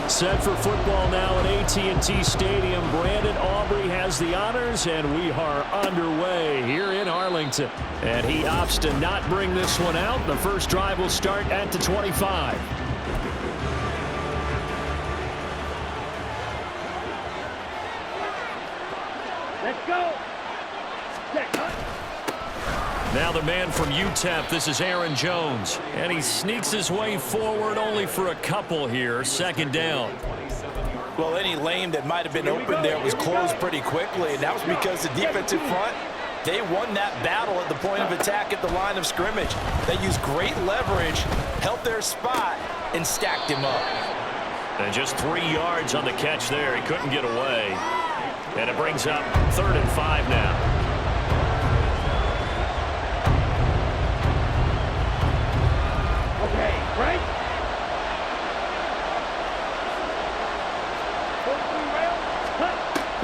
Set for football now at AT&T Stadium. Brandon Aubrey has the honors, and we are underway here in Arlington. And he opts to not bring this one out. The first drive will start at the 25. Let's go. Now the man from UTEP, this is Aaron Jones. And he sneaks his way forward only for a couple here. Second down. Well, any lane that might have been open there was closed pretty quickly, and that was because the defensive front, they won that battle at the point of attack at the line of scrimmage. They used great leverage, held their spot, and stacked him up. And just 3 yards on the catch there. He couldn't get away. And it brings up 3rd and 5 now. Right?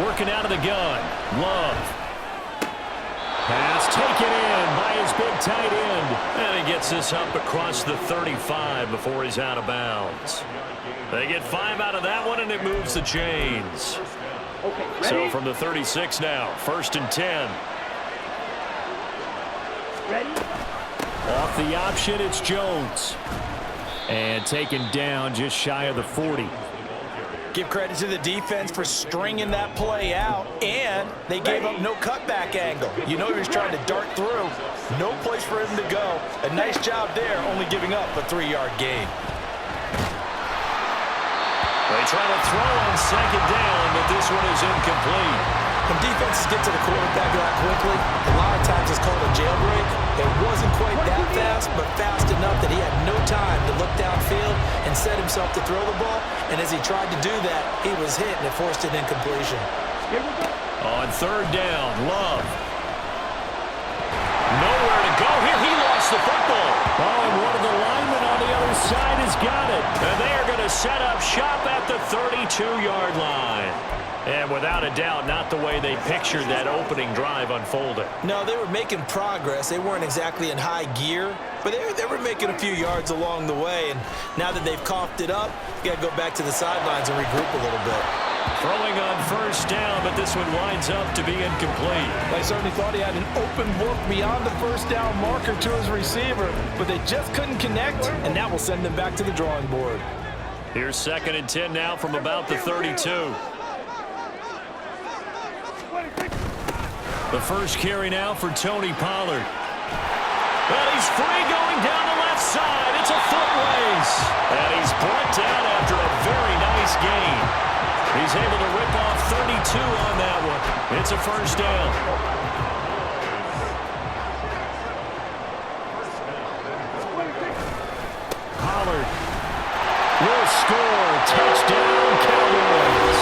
Working out of the gun. Love. Pass taken in by his big tight end. And he gets this up across the 35 before he's out of bounds. They get 5 out of that one, and it moves the chains. Okay, ready? So from the 36 now, 1st and 10. Ready? Off the option, it's Jones. And taken down just shy of the 40. Give credit to the defense for stringing that play out, and they gave up no cutback angle. You know he was trying to dart through. No place for him to go. A nice job there, only giving up a 3-yard gain. They try to throw on 2nd down, but this one is incomplete. When defenses get to the quarterback that quickly, a lot of times it's called a jailbreak. It wasn't quite that fast, but fast enough that he had no time to look downfield and set himself to throw the ball. And as he tried to do that, he was hit, and it forced an incompletion. On 3rd down, Love. Nowhere to go here. He lost the football. Oh, and one of the linemen on the other side has got it. And they are going to set up shop at the 32-yard line. And without a doubt, not the way they pictured that opening drive unfolding. No, they were making progress. They weren't exactly in high gear, but they were making a few yards along the way. And now that they've coughed it up, you got to go back to the sidelines and regroup a little bit. Throwing on 1st down, but this one winds up to be incomplete. They certainly thought he had an open look beyond the 1st down marker to his receiver, but they just couldn't connect, and that will send them back to the drawing board. Here's 2nd and 10 now from about the 32. The first carry now for Tony Pollard. Well, he's free going down the left side. It's a foot race. And he's brought down after a very nice gain. He's able to rip off 32 on that one. It's a 1st down. Pollard will score. Touchdown, Cowboys.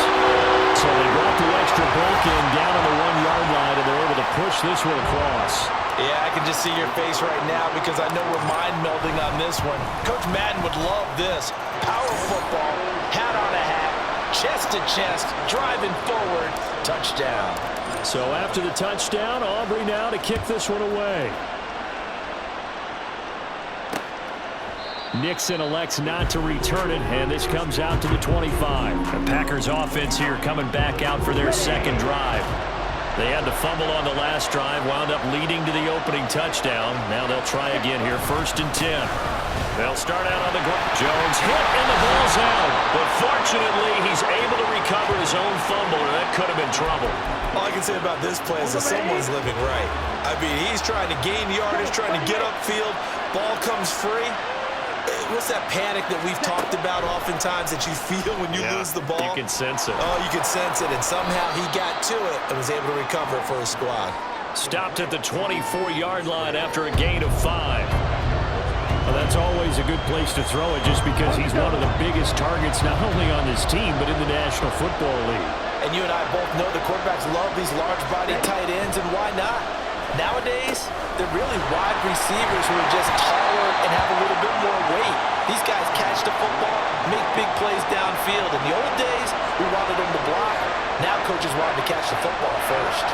So they brought the extra bulk in down on the 1-yard line, and they're able to push this one across. Yeah, I can just see your face right now because I know we're mind melding on this one. Coach Madden would love this. Power football, hat on a hat, chest to chest, driving forward, touchdown. So after the touchdown, Aubrey now to kick this one away. Nixon elects not to return it, and this comes out to the 25. The Packers offense here coming back out for their 2nd drive. They had the fumble on the last drive, wound up leading to the opening touchdown. Now they'll try again here, 1st and 10. They'll start out on the ground. Jones hit, and the ball's out. But fortunately, he's able to recover his own fumble, or that could have been trouble. All I can say about this play is that someone's living right. I mean, he's trying to gain yardage, trying to get upfield. Ball comes free. What's that panic that we've talked about oftentimes that you feel when you lose the ball? You can sense it. Oh, you can sense it, and somehow he got to it and was able to recover it for his squad. Stopped at the 24-yard line after a gain of 5. Well, that's always a good place to throw it just because he's one of the biggest targets not only on this team but in the National Football League. And you and I both know the quarterbacks love these large-body tight ends, and why not? Nowadays, they're really wide receivers who are just taller and have a little bit more weight. These guys catch the football, make big plays downfield. In the old days, we wanted them to block. Now coaches want them to catch the football first.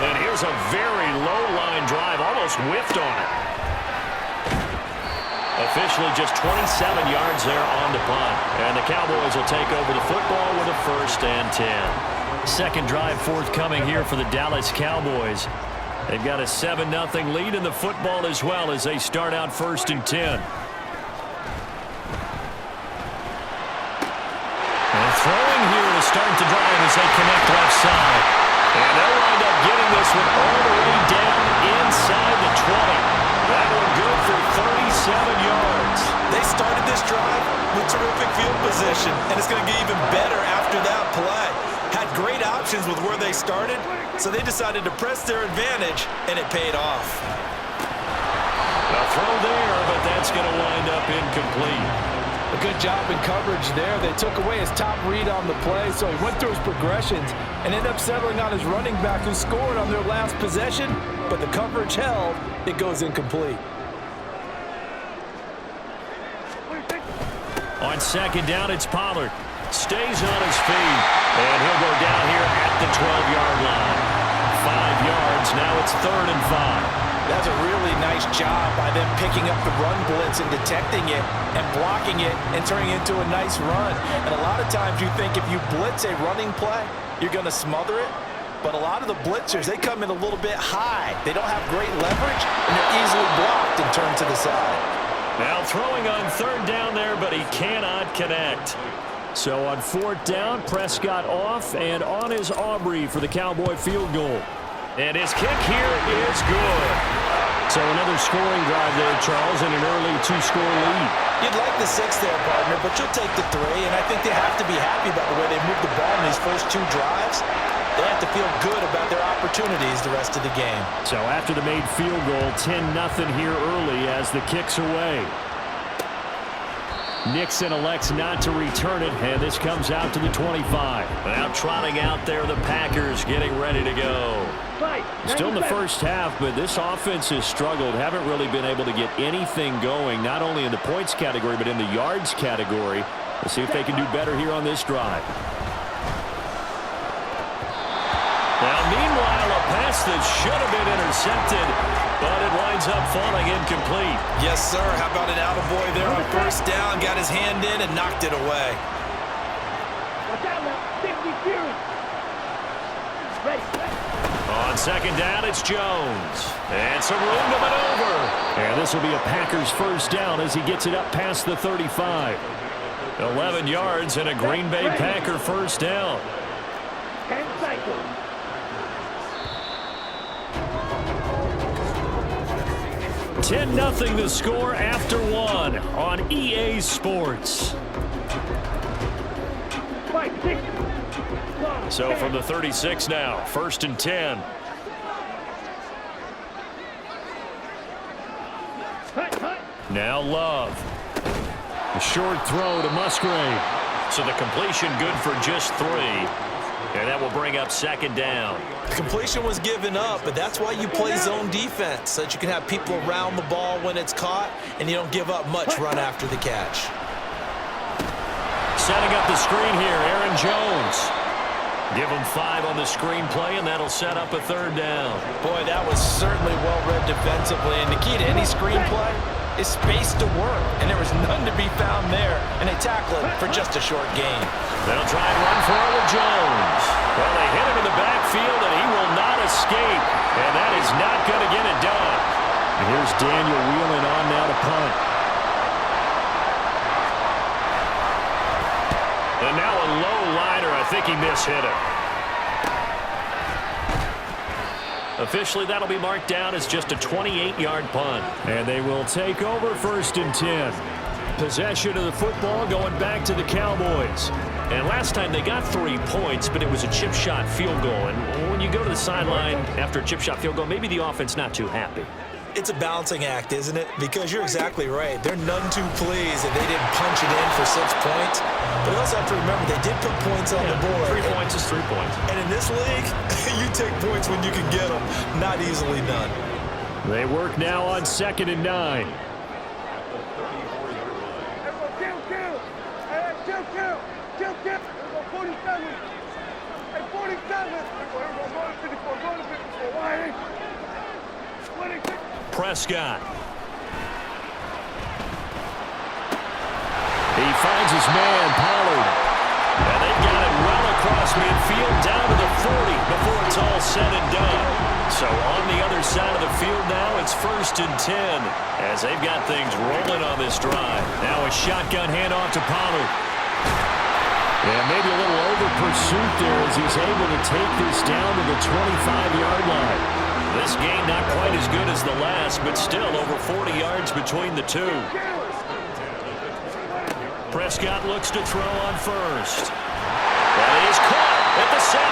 And here's a very low line drive, almost whiffed on it. Officially just 27 yards there on the punt. And the Cowboys will take over the football with a 1st and 10. Second drive forthcoming here for the Dallas Cowboys. They've got a 7-0 lead in the football as well as they start out 1st and 10. And throwing here to start the drive as they connect left side. And they'll wind up getting this one all the way down inside the 20. That one good for 37 yards. They started this drive with terrific field position, and it's going to get even better after that play. Had great options with where they started, so they decided to press their advantage, and it paid off. A throw there, but that's going to wind up incomplete. A good job in coverage there. They took away his top read on the play, so he went through his progressions and ended up settling on his running back who scored on their last possession, but the coverage held. It goes incomplete. On second down, it's Pollard. Stays on his feet, and he'll go down here at the 12-yard line. 5 yards, now it's 3rd and 5. That's a really nice job by them picking up the run blitz and detecting it and blocking it and turning it into a nice run. And a lot of times you think if you blitz a running play, you're going to smother it. But a lot of the blitzers, they come in a little bit high. They don't have great leverage, and they're easily blocked and turned to the side. Now throwing on 3rd down there, but he cannot connect. So on 4th down, Prescott off, and on is Aubrey for the Cowboy field goal. And his kick here is good. So another scoring drive there, Charles, and an early 2-score lead. You'd like the 6 there, partner, but you'll take the 3, and I think they have to be happy about the way they moved the ball in these first 2 drives. They have to feel good about their opportunities the rest of the game. So after the made field goal, 10-0 here early as the kick's away. Nixon elects not to return it, and this comes out to the 25. Now trotting out there, the Packers getting ready to go. Still in the first half, but this offense has struggled. Haven't really been able to get anything going, not only in the points category, but in the yards category. Let's see if they can do better here on this drive. Now, meanwhile, a pass that should have been intercepted, but it winds up falling incomplete. Yes, sir. How about an attaboy there on 1st down? Got his hand in and knocked it away. Watch out now. 50 Fury. Ready. On 2nd down, it's Jones. And some room to maneuver. And this will be a Packers 1st down as he gets it up past the 35. 11 yards and a Green Bay Packer 1st down. 10 cycles. Ten 0 the score after 1 on EA Sports. 5, 6. So from the 36 now, 1st and 10. Now Love. A short throw to Musgrave. So the completion good for just 3. And that will bring up 2nd down. Completion was given up, but that's why you play zone defense, so that you can have people around the ball when it's caught, and you don't give up much run after the catch. Setting up the screen here, Aaron Jones. Give him 5 on the screen play, and that'll set up a 3rd down. Boy, that was certainly well-read defensively, and the key to any screen play is space to work, and there was none to be found there, and they tackle it for just a short gain. They'll try and run for it with Jones. Well, they hit him in the backfield, and he will not escape, and that is not going to get it done. And here's Daniel wheeling on now to punt. And now a low liner. I think he mishit it. Officially, that'll be marked down as just a 28-yard punt. And they will take over 1st and 10. Possession of the football going back to the Cowboys. And last time they got 3 points, but it was a chip shot field goal. And when you go to the sideline after a chip shot field goal, maybe the offense not too happy. It's a balancing act, isn't it? Because you're exactly right. They're none too pleased that they didn't punch it in for 6 points. But you also have to remember they did put points on the board. 3 points is 3 points. And in this league, you take points when you can get them. Not easily done. They work now on 2nd and 9. Prescott. He finds his man, Pollard. And they've got it well across midfield down to the 40 before it's all said and done. So on the other side of the field now, it's 1st and 10 as they've got things rolling on this drive. Now a shotgun handoff to Pollard. And maybe a little over pursuit there as he's able to take this down to the 25-yard line. This game not quite as good as the last, but still over 40 yards between the two. Prescott looks to throw on first. That is caught at the 7.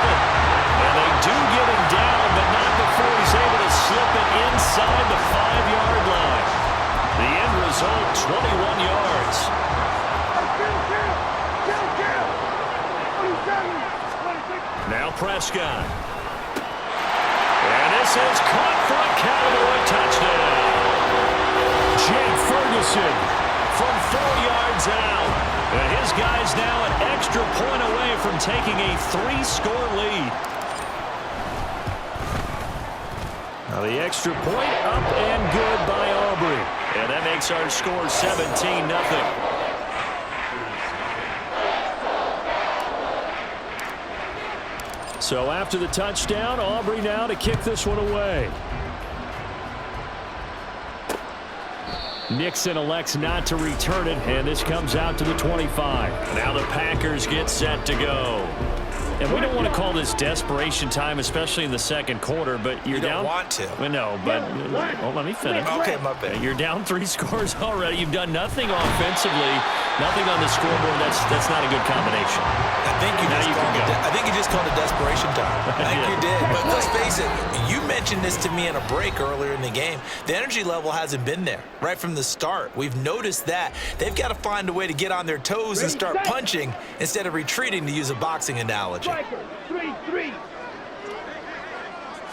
And they do get him down, but not before he's able to slip it inside the 5-yard line. The end result, 21 yards. Now Prescott. And this is caught for a Cowboy touchdown. Jake Ferguson from 4 yards out. And his guy's now an extra point away from taking a 3-score lead. Now the extra point up and good by Aubrey. And that makes our score 17-0. So after the touchdown, Aubrey now to kick this one away. Nixon elects not to return it, and this comes out to the 25. Now the Packers get set to go. And we don't want to call this desperation time, especially in the second quarter, but you're down. You don't want to. I know, but well, let me finish. Okay, my bad. You're down 3 scores already. You've done nothing offensively, nothing on the scoreboard. That's not a good combination. I think you just called it desperation time. I think you did. But let's face it, you mentioned this to me in a break earlier in the game. The energy level hasn't been there right from the start. We've noticed that. They've got to find a way to get on their toes and start punching instead of retreating, to use a boxing analogy. 3-3.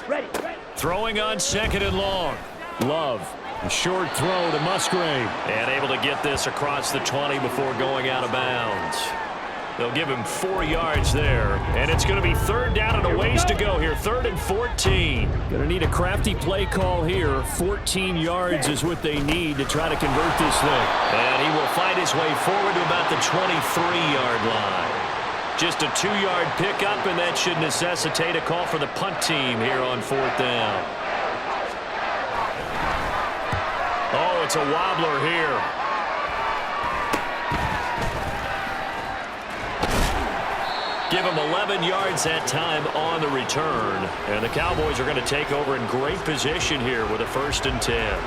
Ready. Throwing on 2nd and long. Love. A short throw to Musgrave. And able to get this across the 20 before going out of bounds. They'll give him 4 yards there. And it's going to be 3rd down and a ways to go here. 3rd and 14. Going to need a crafty play call here. 14 yards is what they need to try to convert this thing. And he will fight his way forward to about the 23-yard line. Just a 2-yard pickup, and that should necessitate a call for the punt team here on 4th down. Oh, it's a wobbler here. Give him 11 yards that time on the return. And the Cowboys are going to take over in great position here with a 1st and 10.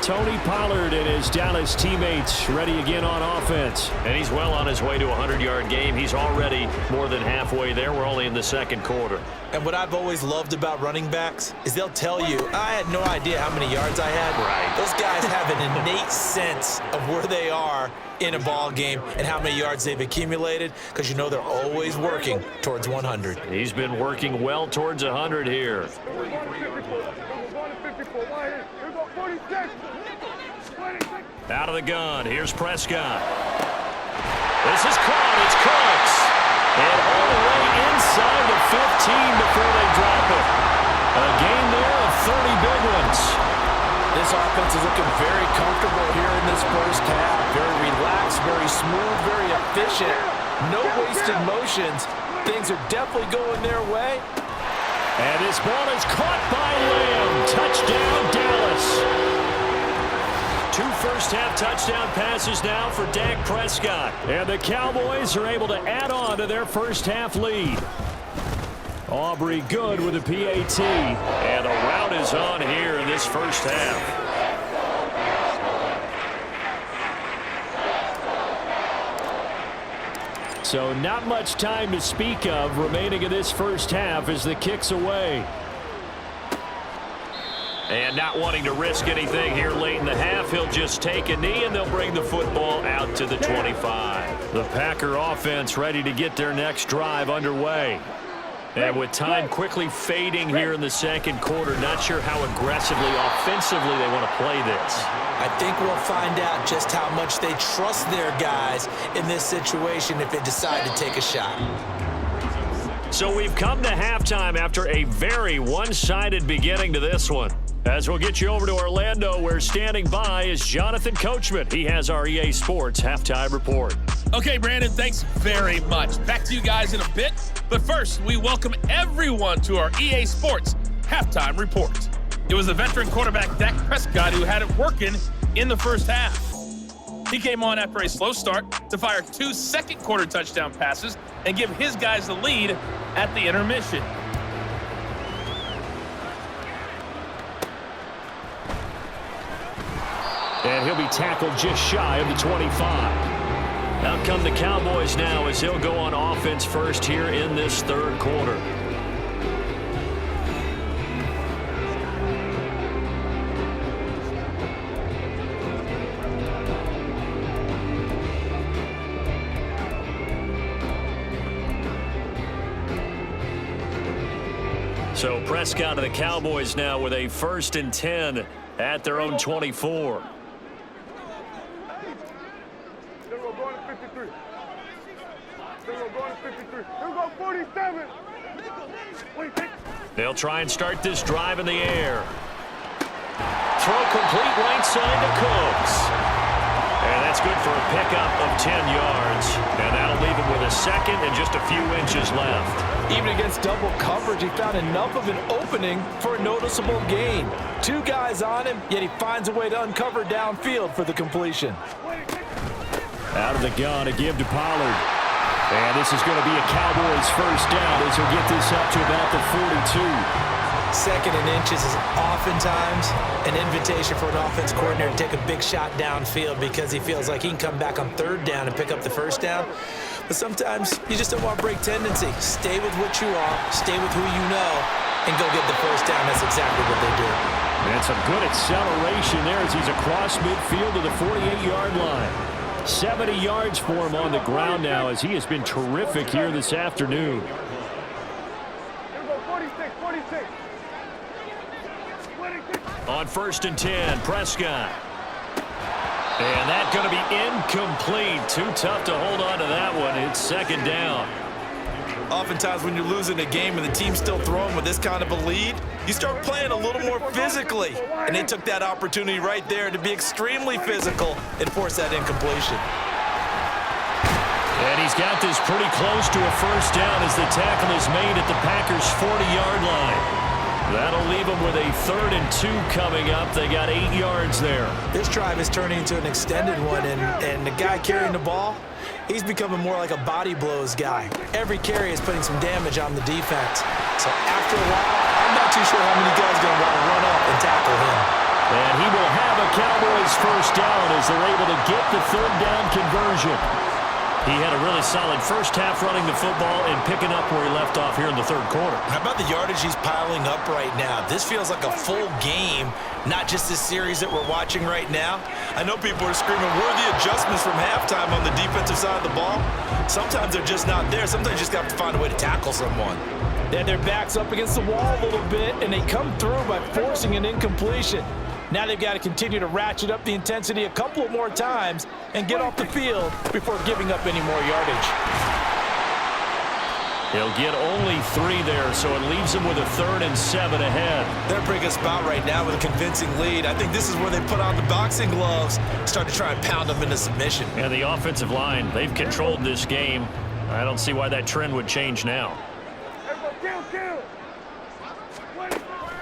Tony Pollard and his Dallas teammates ready again on offense. And he's well on his way to a 100-yard game. He's already more than halfway there. We're only in the second quarter. And what I've always loved about running backs is they'll tell you, I had no idea how many yards I had. Right. Those guys have an innate sense of where they are in a ball game and how many yards they've accumulated, because you know they're always working towards 100. He's been working well towards 100 here. Out of the gun, here's Prescott. This is caught, it's Cooks. And all the way inside the 15 before they drop it. A gain there of 30 big ones. This offense is looking very comfortable here in this first half. Very relaxed, very smooth, very efficient. No wasted motions. Things are definitely going their way. And this ball is caught by Lamb. Touchdown, Dallas. 2 first-half touchdown passes now for Dak Prescott. And the Cowboys are able to add on to their first-half lead. Aubrey good with a PAT. And the rout is on here in this first half. So not much time to speak of remaining in this first half as the kick's away. And not wanting to risk anything here late in the half, he'll just take a knee and they'll bring the football out to the 25. The Packer offense ready to get their next drive underway. And with time quickly fading here in the second quarter, not sure how aggressively, offensively they want to play this. I think we'll find out just how much they trust their guys in this situation if they decide to take a shot. So we've come to halftime after a very one-sided beginning to this one. As we'll get you over to Orlando, where standing by is Jonathan Coachman. He has our EA Sports Halftime Report. Okay, Brandon, thanks very much. Back to you guys in a bit. But first, we welcome everyone to our EA Sports Halftime Report. It was the veteran quarterback Dak Prescott who had it working in the first half. He came on after a slow start to fire 2 second-quarter touchdown passes and give his guys the lead at the intermission. And he'll be tackled just shy of the 25. Out come the Cowboys now as he'll go on offense first here in this third quarter. So Prescott of the Cowboys now with a 1st and 10 at their own 24. They'll try and start this drive in the air. Throw complete right side to Cooks. And that's good for a pickup of 10 yards. And that'll leave him with a second and just a few inches left. Even against double coverage, he found enough of an opening for a noticeable gain. 2 guys on him, yet he finds a way to uncover downfield for the completion. Out of the gun, a give to Pollard. And this is going to be a Cowboys first down as he'll get this up to about the 42. 2nd and inches is oftentimes an invitation for an offense coordinator to take a big shot downfield because he feels like he can come back on 3rd down and pick up the first down. But sometimes you just don't want break tendency. Stay with what you are, stay with who you know, and go get the first down. That's exactly what they do. And some good acceleration there as he's across midfield to the 48-yard line. 70 yards for him on the ground now as he has been terrific here this afternoon. 46. On 1st and 10, Prescott. And that's going to be incomplete. Too tough to hold on to that one. It's 2nd down. Oftentimes when you're losing a game and the team's still throwing with this kind of a lead, you start playing a little more physically. And they took that opportunity right there to be extremely physical and force that incompletion. And he's got this pretty close to a first down as the tackle is made at the Packers' 40-yard line. That'll leave them with a 3rd and 2 coming up. They got 8 yards there. This drive is turning into an extended one, and the guy carrying the ball, he's becoming more like a body blows guy. Every carry is putting some damage on the defense. So after a while, I'm not too sure how many guys are going to want to run up and tackle him. And he will have a Cowboys first down as they're able to get the 3rd down conversion. He had a really solid first half running the football and picking up where he left off here in the 3rd quarter. How about the yardage he's piling up right now? This feels like a full game, not just this series that we're watching right now. I know people are screaming, where are the adjustments from halftime on the defensive side of the ball? Sometimes they're just not there. Sometimes you just have to find a way to tackle someone. They had their backs up against the wall a little bit, and they come through by forcing an incompletion. Now they've got to continue to ratchet up the intensity a couple of more times and get off the field before giving up any more yardage. He'll get only 3 there, so it leaves him with a 3rd and 7 ahead. They're a pretty good spot right now with a convincing lead. I think this is where they put on the boxing gloves, start to try and pound them into submission. And the offensive line, they've controlled this game. I don't see why that trend would change now.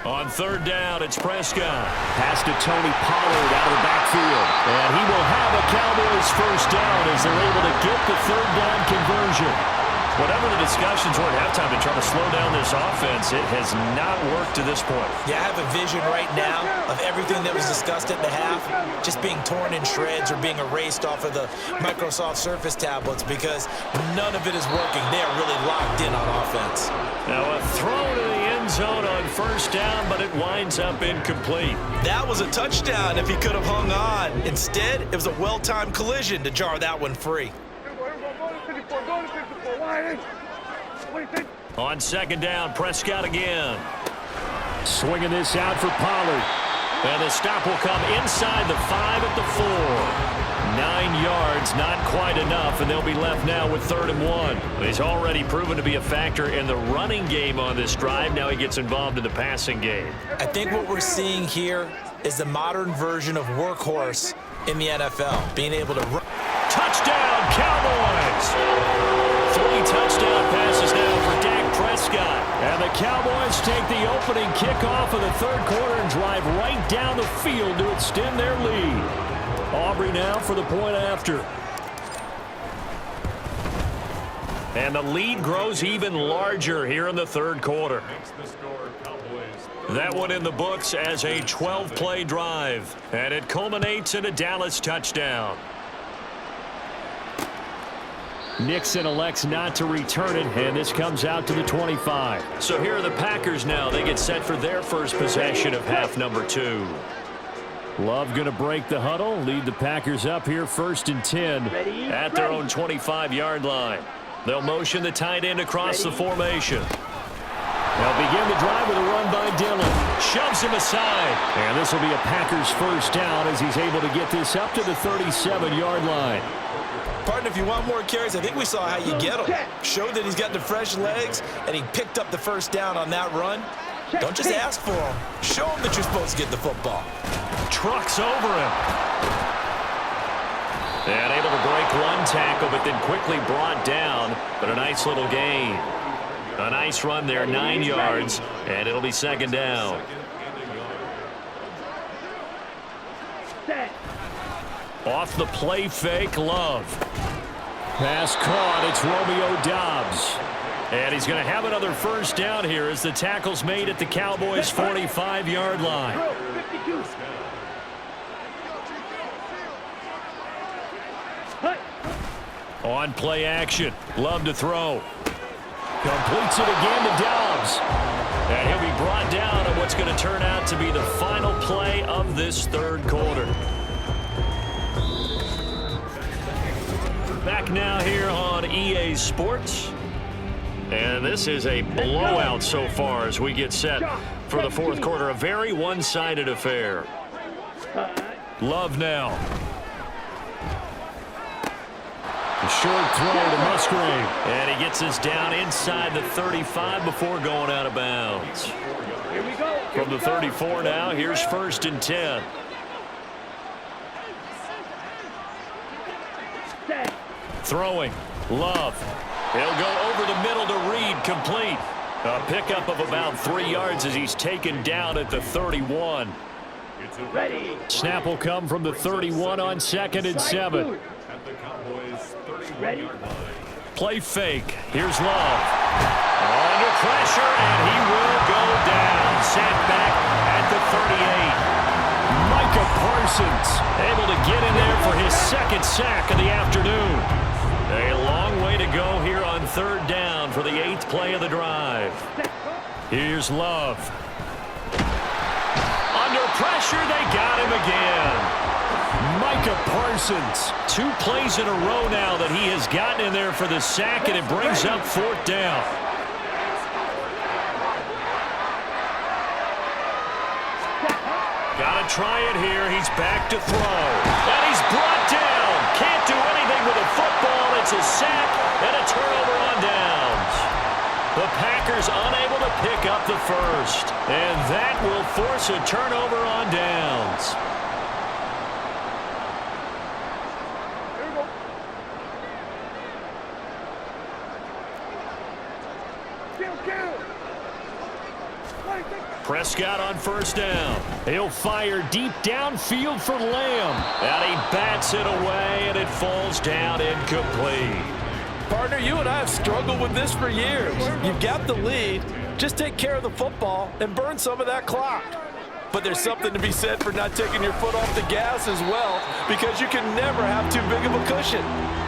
On 3rd down, it's Prescott. Pass to Tony Pollard out of the backfield. And he will have a Cowboys first down as they're able to get the 3rd down conversion. Whatever the discussions were at halftime to try to slow down this offense, it has not worked to this point. Yeah, I have a vision right now of everything that was discussed at the half just being torn in shreds or being erased off of the Microsoft Surface tablets because none of it is working. They are really locked in on offense. Now a throw to the end zone on first down, but it winds up incomplete. That was a touchdown if he could have hung on. Instead, it was a well-timed collision to jar that one free. On 2nd down, Prescott again. Swinging this out for Pollard. And the stop will come inside the 5 at the 4. 9 yards, not quite enough, and they'll be left now with 3rd and 1. He's already proven to be a factor in the running game on this drive. Now he gets involved in the passing game. I think what we're seeing here is the modern version of workhorse in the NFL, being able to run. Touchdown, Cowboys. 3 touchdown passes now for Dak Prescott. And the Cowboys take the opening kickoff of the third quarter and drive right down the field to extend their lead. Aubrey now for the point after. And the lead grows even larger here in the third quarter. That one in the books as a 12-play drive. And it culminates in a Dallas touchdown. Nixon elects not to return it, and this comes out to the 25. So here are the Packers now. They get set for their first possession of half number 2. Love going to break the huddle, lead the Packers up here 1st and 10 at their own 25-yard line. They'll motion the tight end across the formation. They'll begin the drive with a run by Dillon. Shoves him aside. And this will be a Packers first down as he's able to get this up to the 37-yard line. Partner, if you want more carries, I think we saw how you get him. Showed that he's got the fresh legs, and he picked up the first down on that run. Don't just ask for him. Show him that you're supposed to get the football. Trucks over him. And able to break one tackle, but then quickly brought down. But a nice little gain. A nice run there, 9 yards, and it'll be second down. Off the play fake, Love. Pass caught, it's Romeo Doubs. And he's going to have another first down here as the tackle's made at the Cowboys' 45-yard line. On play action, Love to throw. Completes it again to Doubs. And he'll be brought down on what's going to turn out to be the final play of this third quarter. Back now here on EA Sports. And this is a blowout so far as we get set for the fourth quarter. A very one-sided affair. Love now. A short throw to Musgrave. And he gets us down inside the 35 before going out of bounds. Here we go. From the 34 now, here's 1st and 10. Throwing. Love. He'll go over the middle to Reed. Complete. A pickup of about 3 yards as he's taken down at the 31. Ready. Snap will come from the 31 on 2nd and 7. Ready. Play fake. Here's Love. Under pressure, and he will go down. Sacked back at the 38. Micah Parsons able to get in there for his 2nd sack of the afternoon. A long way to go here on 3rd down for the 8th play of the drive. Here's Love. Under pressure, they got him again. Micah Parsons. 2 plays in a row now that he has gotten in there for the sack, and it brings up 4th down. Gotta try it here. He's back to throw. And he's brought down. Can't do anything with a football. It's a sack and a turnover on downs. The Packers unable to pick up the first. And that will force a turnover on downs. Prescott on 1st down. He'll fire deep downfield for Lamb. And he bats it away, and it falls down incomplete. Partner, you and I have struggled with this for years. You've got the lead. Just take care of the football and burn some of that clock. But there's something to be said for not taking your foot off the gas as well, because you can never have too big of a cushion.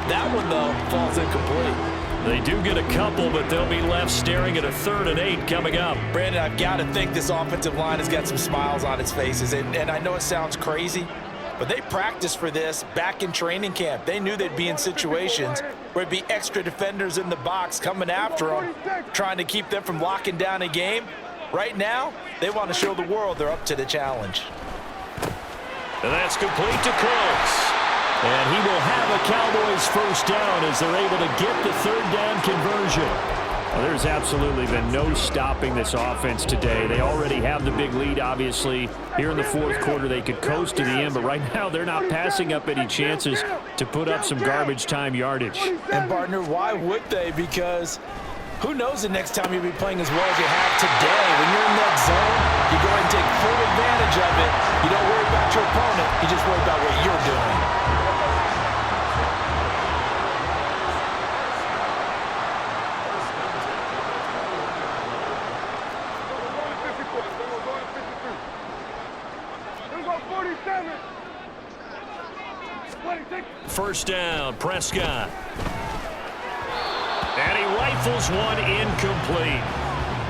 That one, though, falls incomplete. They do get a couple, but they'll be left staring at a 3rd and 8 coming up. Brandon, I've got to think this offensive line has got some smiles on its faces. And I know it sounds crazy, but they practiced for this back in training camp. They knew they'd be in situations where it'd be extra defenders in the box coming after them, trying to keep them from locking down a game. Right now, they want to show the world they're up to the challenge. And that's complete to Cooks. And he will have a Cowboys first down as they're able to get the 3rd down conversion. Well, there's absolutely been no stopping this offense today. They already have the big lead, obviously. Here in the fourth quarter, they could coast to the end, but right now they're not passing up any chances to put up some garbage time yardage. And, partner, why would they? Because who knows the next time you'll be playing as well as you have today. When you're in that zone, you go ahead and take full advantage of it. You don't worry about your opponent. You just worry about what you're doing. First down, Prescott. And he rifles one incomplete.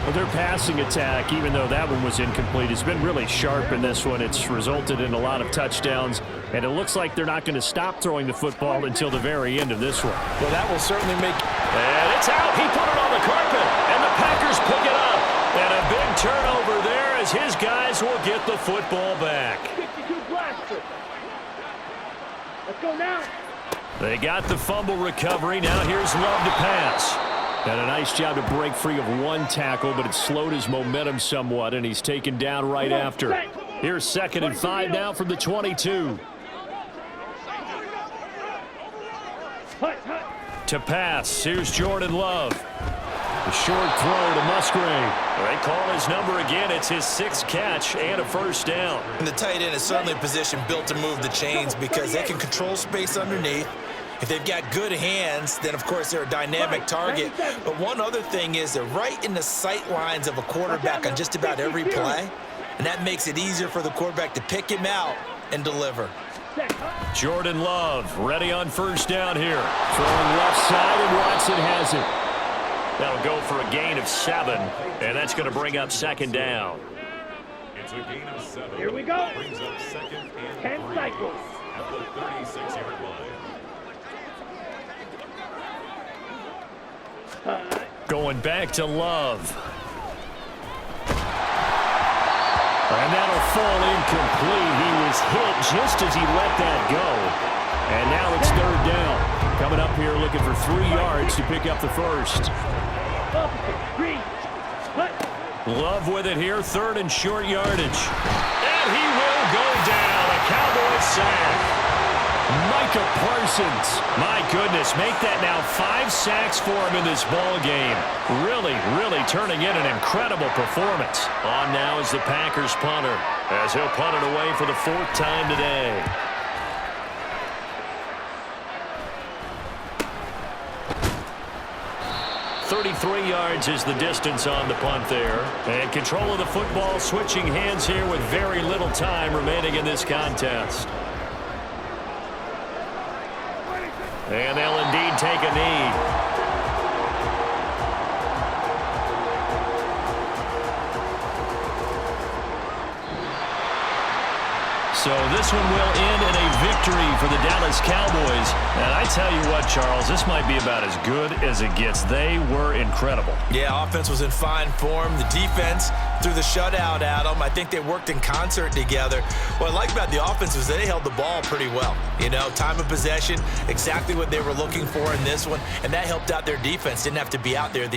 Well, their passing attack, even though that one was incomplete, has been really sharp in this one. It's resulted in a lot of touchdowns, and it looks like they're not going to stop throwing the football until the very end of this one. Well, that will certainly make... And it's out. He put it on the carpet, and the Packers pick it up. And a big turnover there as his guys will get the football back. 52 blaster. Let's go now. They got the fumble recovery. Now here's Love to pass. Got a nice job to break free of one tackle, but it slowed his momentum somewhat, and he's taken down right after. Here's 2nd and 5 now from the 22. To pass. Here's Jordan Love. A short throw to Musgrave. They call his number again. It's his 6th catch and a first down. And the tight end is certainly a position built to move the chains because they can control space underneath. If they've got good hands, then, of course, they're a dynamic target. But one other thing is they're right in the sight lines of a quarterback on just about every play, and that makes it easier for the quarterback to pick him out and deliver. Jordan Love ready on first down here. Throwing left side, and Watson has it. That'll go for a gain of 7, and that's going to bring up 2nd down. It's a gain of 7. Here we go. Brings up 2nd and 10 cycles at the 36-yard line. Going back to Love. And that'll fall incomplete. He was hit just as he let that go. And now it's 3rd down. Coming up here looking for 3 yards to pick up the first. Love with it here, 3rd and short yardage. And he will go down. A Cowboys sack. Micah Parsons, my goodness, make that now 5 sacks for him in this ball game. Really turning in an incredible performance. On now is the Packers punter, as he'll punt it away for the 4th time today. .33 yards is the distance on the punt there. And control of the football, switching hands here with very little time remaining in this contest. And they'll indeed take a knee. So this one will end in a victory for the Dallas Cowboys. And I tell you what, Charles, this might be about as good as it gets. They were incredible. Yeah, offense was in fine form. The defense threw the shutout at them. I think they worked in concert together. What I like about the offense was they held the ball pretty well. You know, time of possession, exactly what they were looking for in this one. And that helped out their defense. Didn't have to be out there.